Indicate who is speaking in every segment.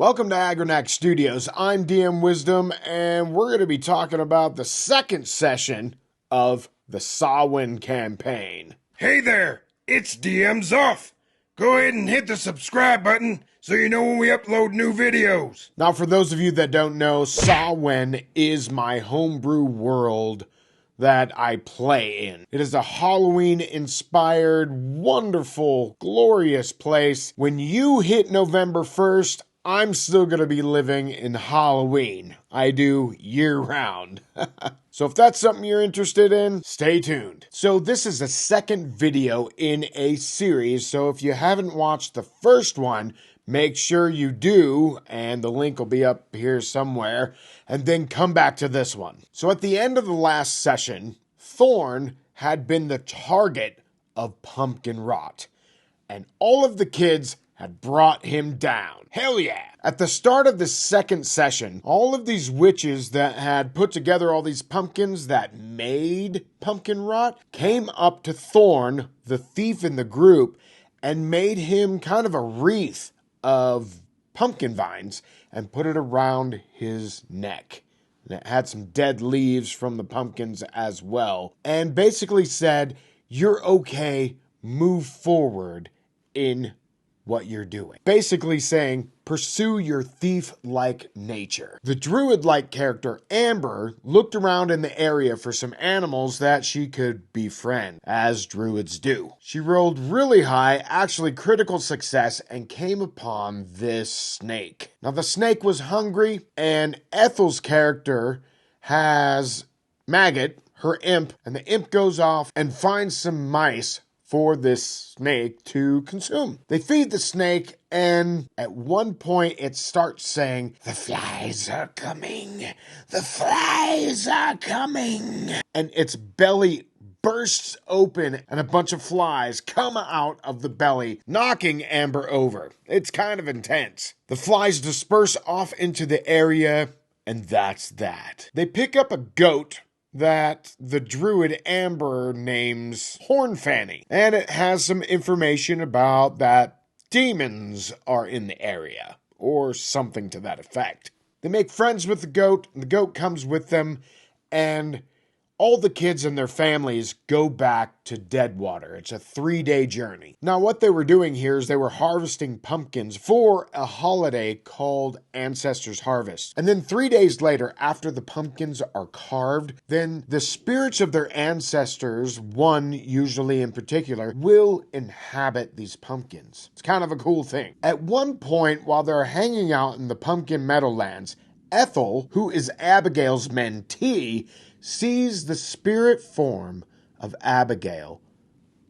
Speaker 1: Welcome to Agranak Studios. I'm DM Wisdom, and we're going to be talking about the second session of the Samhain Campaign.
Speaker 2: Hey there, it's DM's Off. Go ahead and hit the subscribe button so you know when we upload new videos.
Speaker 1: Now, for those of you that don't know, Samhain is my homebrew world that I play in. It is a Halloween-inspired, wonderful, glorious place. When you hit November 1st, I'm still going to be living in Halloween. I do year-round. So if that's something you're interested in, stay tuned. So this is the second video in a series, so if you haven't watched the first one, make sure you do, and the link will be up here somewhere, and then come back to this one. So at the end of the last session, Thorn had been the target of pumpkin rot, and all of the kids had brought him down. Hell yeah! At the start of the second session, all of these witches that had put together all these pumpkins that made pumpkin rot came up to Thorn, the thief in the group, and made him kind of a wreath of pumpkin vines and put it around his neck. And it had some dead leaves from the pumpkins as well. And basically said, you're okay, move forward in what you're doing. Basically saying, pursue your thief-like nature. The druid-like character, Amber, looked around in the area for some animals that she could befriend, as druids do. She rolled really high, actually critical success, and came upon this snake. Now, the snake was hungry, and Ethel's character has Maggot, her imp, and the imp goes off and finds some mice for this snake to consume. They feed the snake, and at one point it starts saying, "The flies are coming! The flies are coming!" And its belly bursts open, and a bunch of flies come out of the belly, knocking Amber over. It's kind of intense. The flies disperse off into the area, and that's that. They pick up a goat that the druid Amber names Hornfanny, and it has some information about that demons are in the area, or something to that effect. They make friends with the goat comes with them, and all the kids and their families go back to Deadwater. It's a 3-day journey. Now, what they were doing here is they were harvesting pumpkins for a holiday called Ancestors' Harvest. And then 3 days later, after the pumpkins are carved, then the spirits of their ancestors, one usually in particular, will inhabit these pumpkins. It's kind of a cool thing. At one point, while they're hanging out in the Pumpkin Meadowlands, Ethel, who is Abigail's mentee, sees the spirit form of Abigail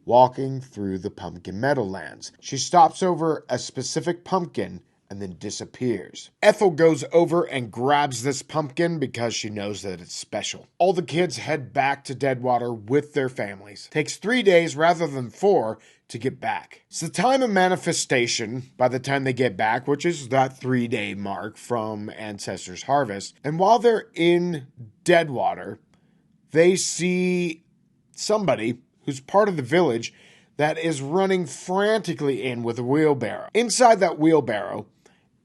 Speaker 1: walking through the Pumpkin Meadowlands. She stops over a specific pumpkin and then disappears. Ethel goes over and grabs this pumpkin because she knows that it's special. All the kids head back to Deadwater with their families. It takes 3 days rather than 4 to get back. It's the time of manifestation by the time they get back, which is that 3-day mark from Ancestors' Harvest. And while they're in Deadwater, they see somebody who's part of the village that is running frantically in with a wheelbarrow. Inside that wheelbarrow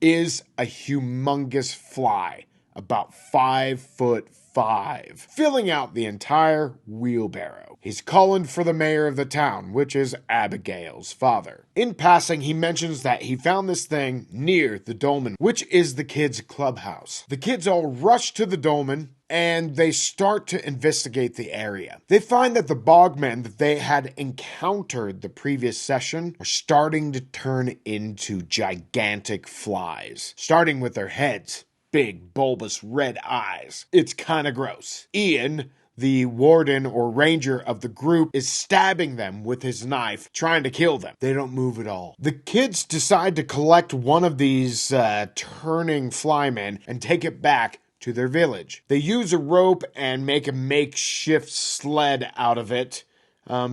Speaker 1: is a humongous fly, about 5'5", filling out the entire wheelbarrow. He's calling for the mayor of the town, which is Abigail's father. In passing, he mentions that he found this thing near the dolmen, which is the kids' clubhouse. The kids all rush to the dolmen, and they start to investigate the area. They find that the bogmen that they had encountered the previous session are starting to turn into gigantic flies, starting with their heads. Big, bulbous red eyes. It's kind of gross. Ian, the warden or ranger of the group, is stabbing them with his knife, trying to kill them. They don't move at all. The kids decide to collect one of these turning flymen and take it back to their village. They use a rope and make a makeshift sled out of it,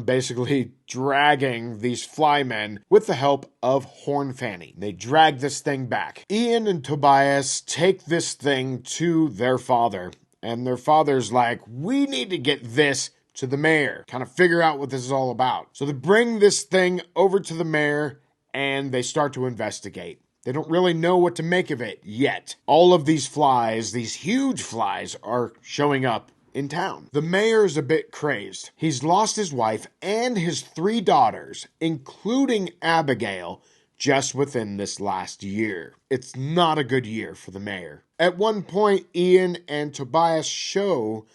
Speaker 1: basically dragging these flymen with the help of Hornfanny. They drag this thing back. Ian and Tobias take this thing to their father, and their father's like, we need to get this to the mayor, kind of figure out what this is all about. So they bring this thing over to the mayor, and they start to investigate. They don't really know what to make of it yet. All of these flies, these huge flies, are showing up in town. The mayor's a bit crazed. He's lost his wife and his 3 daughters, including Abigail, just within this last year. It's not a good year for the mayor. At one point, Ian and Tobias show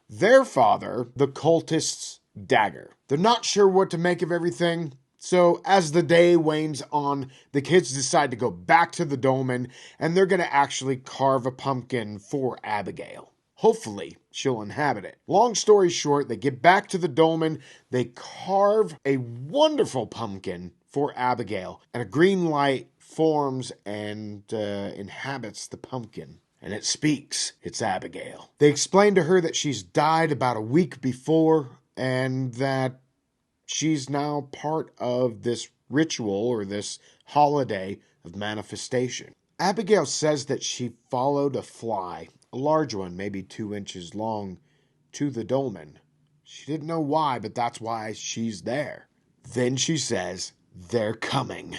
Speaker 1: their father the cultist's dagger. They're not sure what to make of everything. So as the day wanes on, the kids decide to go back to the dolmen, and they're going to actually carve a pumpkin for Abigail. Hopefully, she'll inhabit it. Long story short, they get back to the dolmen, they carve a wonderful pumpkin for Abigail, and a green light forms and inhabits the pumpkin. And it speaks. It's Abigail. They explain to her that she's died about a week before, and that she's now part of this ritual or this holiday of manifestation. Abigail says that she followed a fly, a large one, maybe 2 inches long, to the dolmen. She didn't know why, but that's why she's there. Then she says, "They're coming.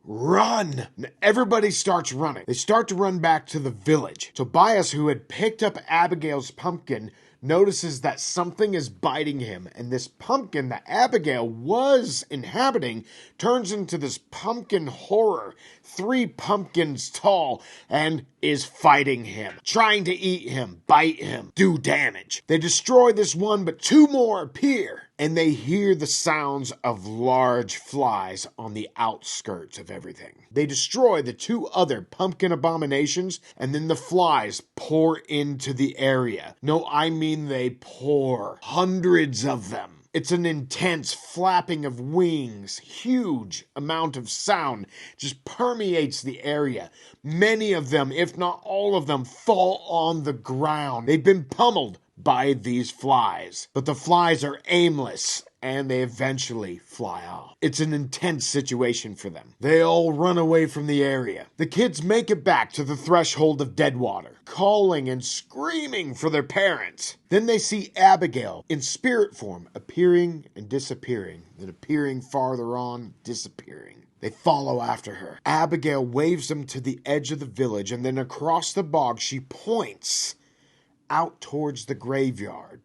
Speaker 1: Run!" And everybody starts running. They start to run back to the village. Tobias, who had picked up Abigail's pumpkin, notices that something is biting him, and this pumpkin that Abigail was inhabiting turns into this pumpkin horror, 3 pumpkins tall, and is fighting him, trying to eat him, bite him, do damage. They destroy this one, but 2 more appear, and they hear the sounds of large flies on the outskirts of everything. They destroy the 2 other pumpkin abominations, and then the flies pour into the area. No, I mean they pour. Hundreds of them. It's an intense flapping of wings, huge amount of sound, just permeates the area. Many of them, if not all of them, fall on the ground. They've been pummeled by these flies, but the flies are aimless and they eventually fly off. It's an intense situation for them. They all run away from the area. The kids make it back to the threshold of Deadwater, calling and screaming for their parents. Then they see Abigail in spirit form, appearing and disappearing, then appearing farther on, disappearing. They follow after her. Abigail waves them to the edge of the village, and then across the bog she points out towards the graveyard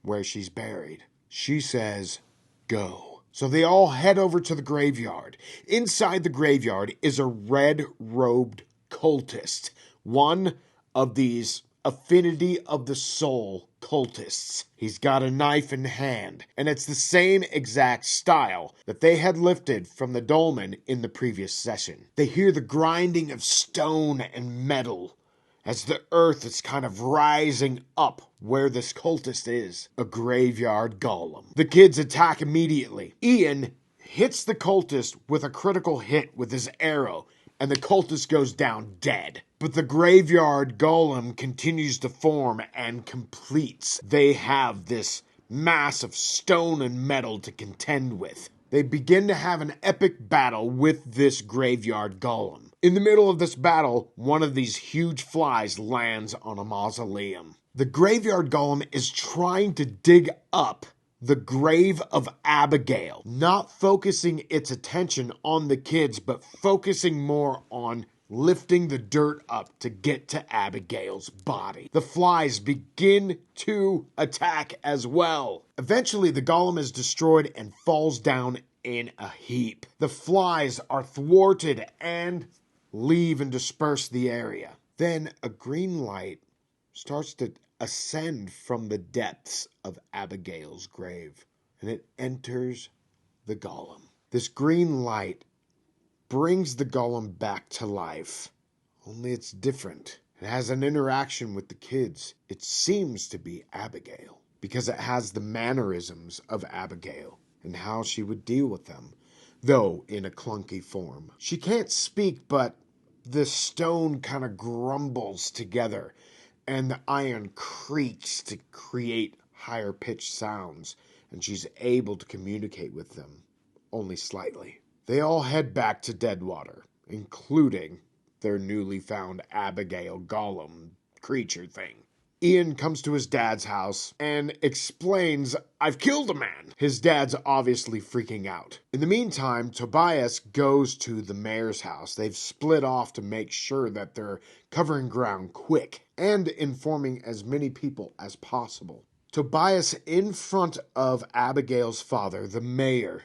Speaker 1: where she's buried. She says, "Go." So they all head over to the graveyard. Inside the graveyard is a red-robed cultist, one of these Affinity of the Soul cultists. He's got a knife in hand, and it's the same exact style that they had lifted from the dolmen in the previous session. They hear the grinding of stone and metal as the earth is kind of rising up where this cultist is, a graveyard golem. The kids attack immediately. Ian hits the cultist with a critical hit with his arrow, and the cultist goes down dead. But the graveyard golem continues to form and completes. They have this mass of stone and metal to contend with. They begin to have an epic battle with this graveyard golem. In the middle of this battle, one of these huge flies lands on a mausoleum. The graveyard golem is trying to dig up the grave of Abigail, not focusing its attention on the kids, but focusing more on lifting the dirt up to get to Abigail's body. The flies begin to attack as well. Eventually, the golem is destroyed and falls down in a heap. The flies are thwarted and leave and disperse the area. Then a green light starts to ascend from the depths of Abigail's grave, and it enters the golem. This green light brings the golem back to life, only it's different. It has an interaction with the kids. It seems to be Abigail, because it has the mannerisms of Abigail and how she would deal with them, though in a clunky form. She can't speak, but the stone kind of grumbles together, and the iron creaks to create higher pitched sounds, and she's able to communicate with them, only slightly. They all head back to Deadwater, including their newly found Abigail golem creature thing. Ian comes to his dad's house and explains, "I've killed a man." His dad's obviously freaking out. In the meantime, Tobias goes to the mayor's house. They've split off to make sure that they're covering ground quick and informing as many people as possible. Tobias, in front of Abigail's father, the mayor,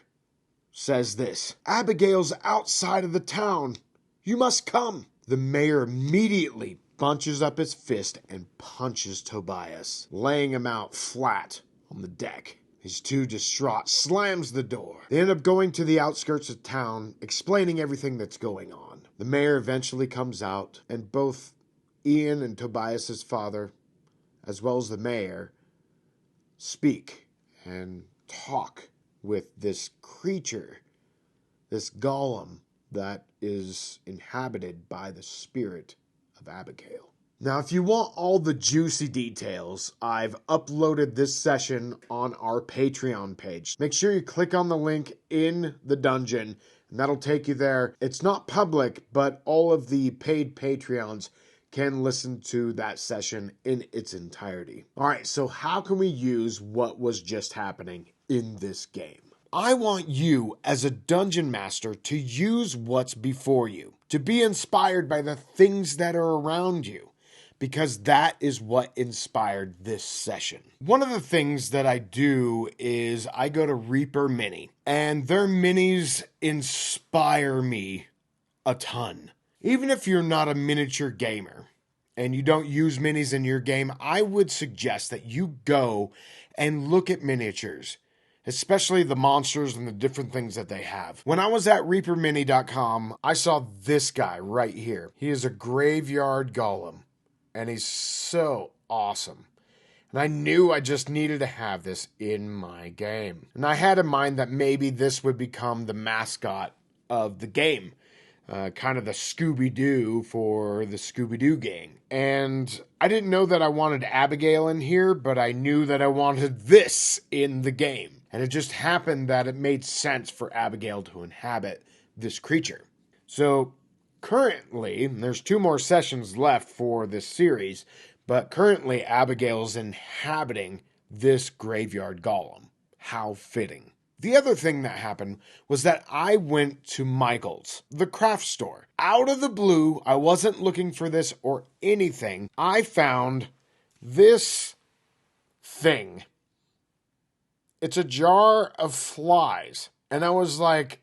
Speaker 1: says this, "Abigail's outside of the town. You must come." The mayor immediately bunches up his fist and punches Tobias, laying him out flat on the deck. He's too distraught, slams the door. They end up going to the outskirts of town, explaining everything that's going on. The mayor eventually comes out, and both Ian and Tobias's father, as well as the mayor, speak and talk with this creature, this golem that is inhabited by the spirit of Abigail. Now, if you want all the juicy details, I've uploaded this session on our Patreon page. Make sure you click on the link in the dungeon, and that'll take you there. It's not public, but all of the paid Patreons can listen to that session in its entirety. All right, so how can we use what was just happening in this game? I want you, as a dungeon master, to use what's before you, to be inspired by the things that are around you, because that is what inspired this session. One of the things that I do is I go to Reaper Mini, and their minis inspire me a ton. Even if you're not a miniature gamer and you don't use minis in your game, I would suggest that you go and look at miniatures, especially the monsters and the different things that they have. When I was at reapermini.com, I saw this guy right here. He is a graveyard golem, and he's so awesome. And I knew I just needed to have this in my game. And I had in mind that maybe this would become the mascot of the game. Kind of the Scooby-Doo for the Scooby-Doo gang. And I didn't know that I wanted Abigail in here, but I knew that I wanted this in the game. And it just happened that it made sense for Abigail to inhabit this creature. So currently, there's 2 more sessions left for this series, but currently Abigail's inhabiting this graveyard golem. How fitting. The other thing that happened was that I went to Michael's, the craft store. Out of the blue, I wasn't looking for this or anything. I found this thing. It's a jar of flies. And I was like,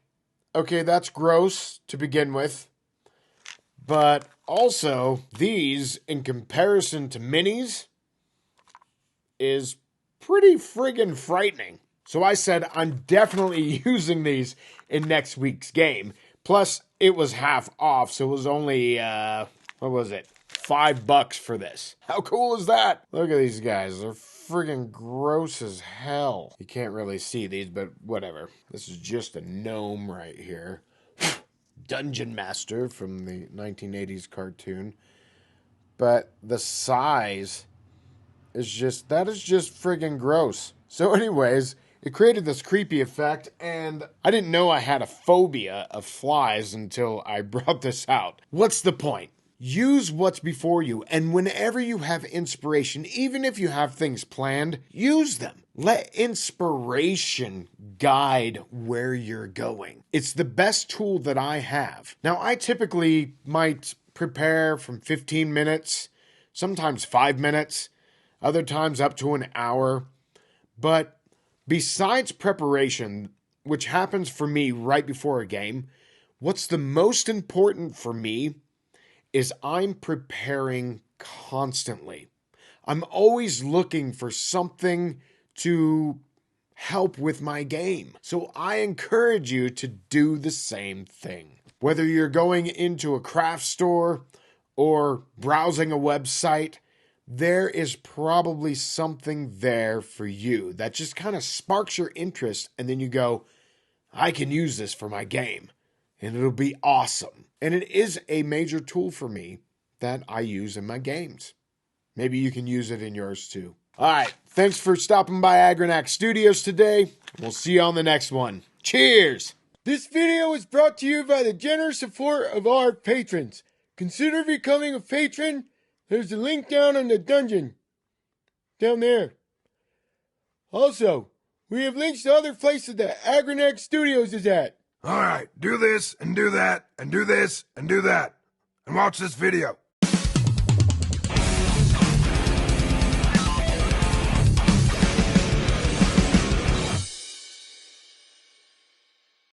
Speaker 1: okay, that's gross to begin with. But also, these, in comparison to minis, is pretty friggin' frightening. So I said, I'm definitely using these in next week's game. Plus, it was half off, so it was only, $5 for this. How cool is that? Look at these guys. They're friggin' gross as hell. You can't really see these, but whatever. This is just a gnome right here. Dungeon Master from the 1980s cartoon. But the size is just friggin' gross. So anyways, it created this creepy effect, and I didn't know I had a phobia of flies until I brought this out. What's the point? Use what's before you, and whenever you have inspiration, even if you have things planned, use them. Let inspiration guide where you're going. It's the best tool that I have. Now, I typically might prepare from 15 minutes, sometimes 5 minutes, other times up to an hour, but besides preparation, which happens for me right before a game, what's the most important for me is I'm preparing constantly. I'm always looking for something to help with my game. So I encourage you to do the same thing. Whether you're going into a craft store or browsing a website, there is probably something there for you that just kind of sparks your interest, and then you go, I can use this for my game, and it'll be awesome. And it is a major tool for me that I use in my games. Maybe you can use it in yours too. All right, thanks for stopping by Agranak Studios today. We'll see you on the next one. Cheers!
Speaker 3: This video is brought to you by the generous support of our patrons. Consider becoming a patron. There's a link down in the dungeon. down there. Also, we have links to other places that Agranak Studios is at.
Speaker 2: All right, do this and do that and do this and do that. And watch this video.